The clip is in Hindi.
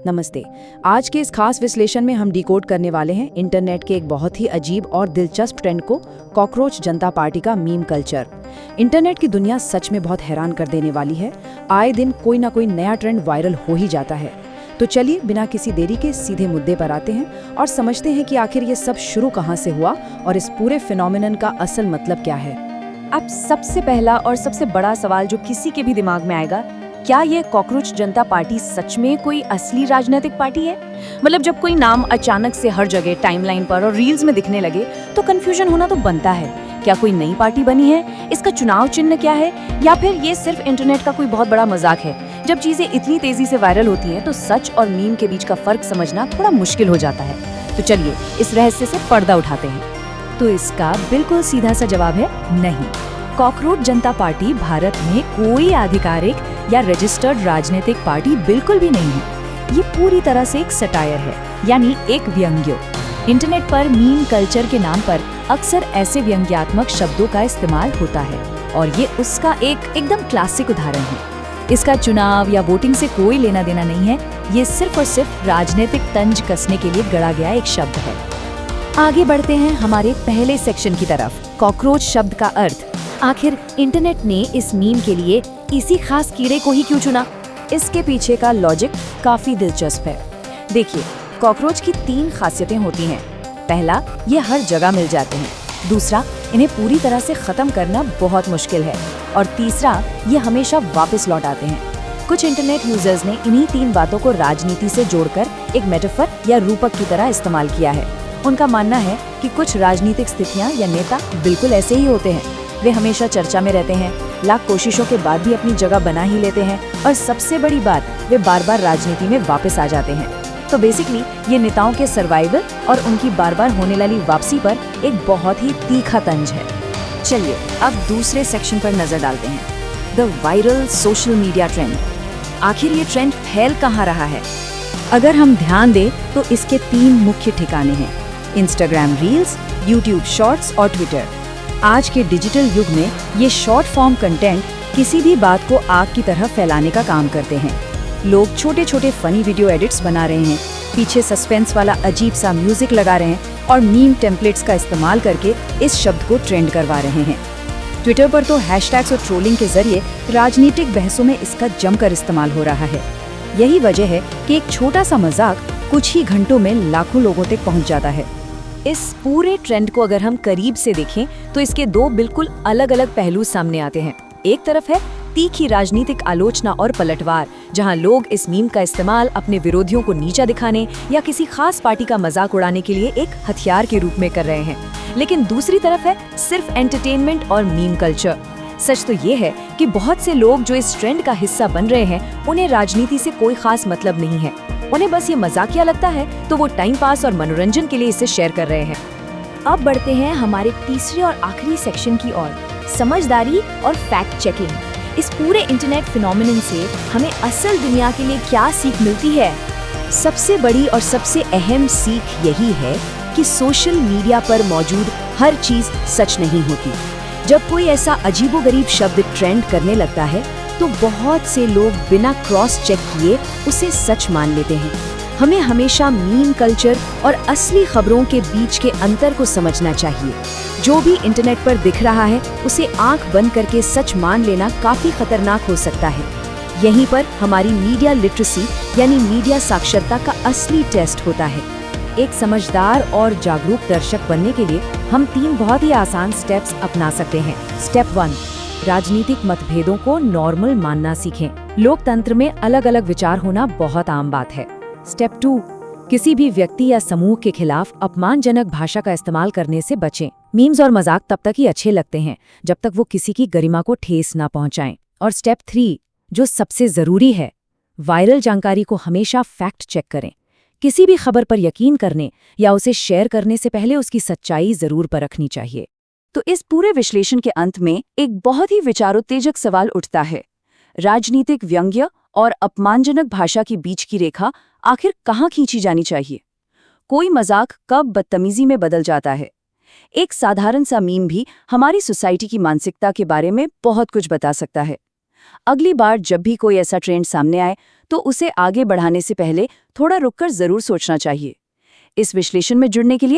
नमस्ते। आज के इस खास विश्लेषण में हम डिकोड करने वाले हैं इंटरनेट के एक बहुत ही अजीब और दिलचस्प ट्रेंड को, कॉकरोच जनता पार्टी का मीम कल्चर। इंटरनेट की दुनिया सच में बहुत हैरान कर देने वाली है। आए दिन कोई ना कोई नया ट्रेंड वायरल हो ही जाता है। तो चलिए बिना किसी देरी के सीधे मुद्दे पर आते हैं और समझते हैं कि आखिर ये सब शुरू कहाँ से हुआ और इस पूरे फिनोमिनन का असल मतलब क्या है। अब सबसे पहला और सबसे बड़ा सवाल जो किसी के भी दिमाग में आएगा, क्या ये कॉकरोच जनता पार्टी सच में कोई असली राजनीतिक पार्टी है? मतलब जब कोई नाम अचानक से हर जगह टाइमलाइन पर और रील्स में दिखने लगे तो कंफ्यूजन होना तो बनता है। क्या कोई नई पार्टी बनी है? इसका चुनाव चिन्ह क्या है? या फिर ये सिर्फ इंटरनेट का कोई बहुत बड़ा मजाक है? जब चीजें इतनी तेजी से वायरल होती हैं तो सच और मीम के बीच का फर्क समझना थोड़ा मुश्किल हो जाता है। तो चलिए इस रहस्य से पर्दा उठाते हैं। तो इसका बिल्कुल सीधा सा जवाब है नहीं। कॉकरोच जनता पार्टी भारत में कोई आधिकारिक या रजिस्टर्ड राजनीतिक पार्टी बिल्कुल भी नहीं है। ये पूरी तरह से एक सटायर है, यानी एक व्यंग्य। इंटरनेट पर मीम कल्चर के नाम पर अक्सर ऐसे व्यंग्यात्मक शब्दों का इस्तेमाल होता है और ये उसका एकदम क्लासिक उदाहरण है। इसका चुनाव या वोटिंग से कोई लेना देना नहीं है। ये सिर्फ और सिर्फ राजनीतिक तंज कसने के लिए गढ़ा गया एक शब्द है। आगे बढ़ते हैं हमारे पहले सेक्शन की तरफ, कॉकरोच शब्द का अर्थ। आखिर इंटरनेट ने इस मीम के लिए इसी खास कीड़े को ही क्यों चुना? इसके पीछे का लॉजिक काफी दिलचस्प है। देखिए, कॉकरोच की 3 खासियतें होती हैं। पहला, ये हर जगह मिल जाते हैं। दूसरा, इन्हें पूरी तरह से खत्म करना बहुत मुश्किल है। और तीसरा, ये हमेशा वापस लौट आते हैं। कुछ इंटरनेट यूजर्स ने इन्हीं 3 बातों को राजनीति से जोड़कर एक मेटाफर या रूपक की तरह इस्तेमाल किया है। उनका मानना है कि कुछ राजनीतिक स्थितियां या नेता बिल्कुल ऐसे ही होते हैं। वे हमेशा चर्चा में रहते हैं, लाख कोशिशों के बाद भी अपनी जगह बना ही लेते हैं और सबसे बड़ी बात, वे बार बार राजनीति में वापस आ जाते हैं। तो बेसिकली ये नेताओं के सर्वाइवल और उनकी बार बार होने वाली वापसी पर एक बहुत ही तीखा तंज है। चलिए अब दूसरे सेक्शन पर नजर डालते हैं, the viral social media trend. आखिर ये ट्रेंड फैल कहाँ रहा है? अगर हम ध्यान दें तो इसके 3 मुख्य ठिकाने हैं, इंस्टाग्राम रील्स, यूट्यूब शॉर्ट्स और ट्विटर। आज के डिजिटल युग में ये शॉर्ट फॉर्म कंटेंट किसी भी बात को आग की तरह फैलाने का काम करते हैं। लोग छोटे छोटे फनी वीडियो एडिट्स बना रहे हैं, पीछे सस्पेंस वाला अजीब सा म्यूजिक लगा रहे हैं और मीम टेम्पलेट्स का इस्तेमाल करके इस शब्द को ट्रेंड करवा रहे हैं। ट्विटर पर तो हैशटैग्स और ट्रोलिंग के जरिए राजनीतिक बहसों में इसका जमकर इस्तेमाल हो रहा है। यही वजह है कि एक छोटा सा मजाक कुछ ही घंटों में लाखों लोगों तक पहुंच जाता है। इस पूरे ट्रेंड को अगर हम करीब से देखें तो इसके 2 बिल्कुल अलग अलग पहलू सामने आते हैं। एक तरफ है तीखी राजनीतिक आलोचना और पलटवार, जहां लोग इस मीम का इस्तेमाल अपने विरोधियों को नीचा दिखाने या किसी खास पार्टी का मजाक उड़ाने के लिए एक हथियार के रूप में कर रहे हैं। लेकिन दूसरी तरफ है सिर्फ एंटरटेनमेंट और मीम कल्चर। सच तो ये है कि बहुत से लोग जो इस ट्रेंड का हिस्सा बन रहे हैं, उन्हें राजनीति से कोई खास मतलब नहीं है। उन्हें बस ये मजाकिया लगता है तो वो टाइम पास और मनोरंजन के लिए इसे शेयर कर रहे हैं। अब बढ़ते हैं हमारे तीसरे और आखिरी सेक्शन की ओर, समझदारी और फैक्ट चेकिंग। इस पूरे इंटरनेट फिनोमिनन से हमें असल दुनिया के लिए क्या सीख मिलती है? सबसे बड़ी और सबसे अहम सीख यही है कि सोशल मीडिया पर मौजूद हर चीज सच नहीं होती। जब कोई ऐसा अजीबोगरीब शब्द ट्रेंड करने लगता है तो बहुत से लोग बिना क्रॉस चेक किए उसे सच मान लेते हैं। हमें हमेशा मीम कल्चर और असली खबरों के बीच के अंतर को समझना चाहिए। जो भी इंटरनेट पर दिख रहा है उसे आंख बंद करके सच मान लेना काफी खतरनाक हो सकता है। यहीं पर हमारी मीडिया लिटरेसी यानी मीडिया साक्षरता का असली टेस्ट होता है। एक समझदार और जागरूक दर्शक बनने के लिए हम 3 बहुत ही आसान स्टेप्स अपना सकते हैं। स्टेप 1, राजनीतिक मतभेदों को नॉर्मल मानना सीखें। लोकतंत्र में अलग अलग विचार होना बहुत आम बात है। स्टेप 2, किसी भी व्यक्ति या समूह के खिलाफ अपमानजनक भाषा का इस्तेमाल करने से बचें। मीम्स और मजाक तब तक ही अच्छे लगते हैं जब तक वो किसी की गरिमा को ठेस ना पहुंचाएं। और स्टेप 3, जो सबसे जरूरी है, वायरल जानकारी को हमेशा फैक्ट चेक करें। किसी भी खबर पर यकीन करने या उसे शेयर करने से पहले उसकी सच्चाई जरूर परखनी चाहिए। तो इस पूरे विश्लेषण के अंत में एक बहुत ही विचारोत्तेजक सवाल उठता है, राजनीतिक व्यंग्य और अपमानजनक भाषा के बीच की रेखा आखिर कहाँ खींची जानी चाहिए? कोई मजाक कब बदतमीजी में बदल जाता है? एक साधारण सा मीम भी हमारी सोसाइटी की मानसिकता के बारे में बहुत कुछ बता सकता है। अगली बार जब भी कोई ऐसा ट्रेंड सामने आए तो उसे आगे बढ़ाने से पहले थोड़ा रुककर जरूर सोचना चाहिए। इस विश्लेषण में जुड़ने के लिए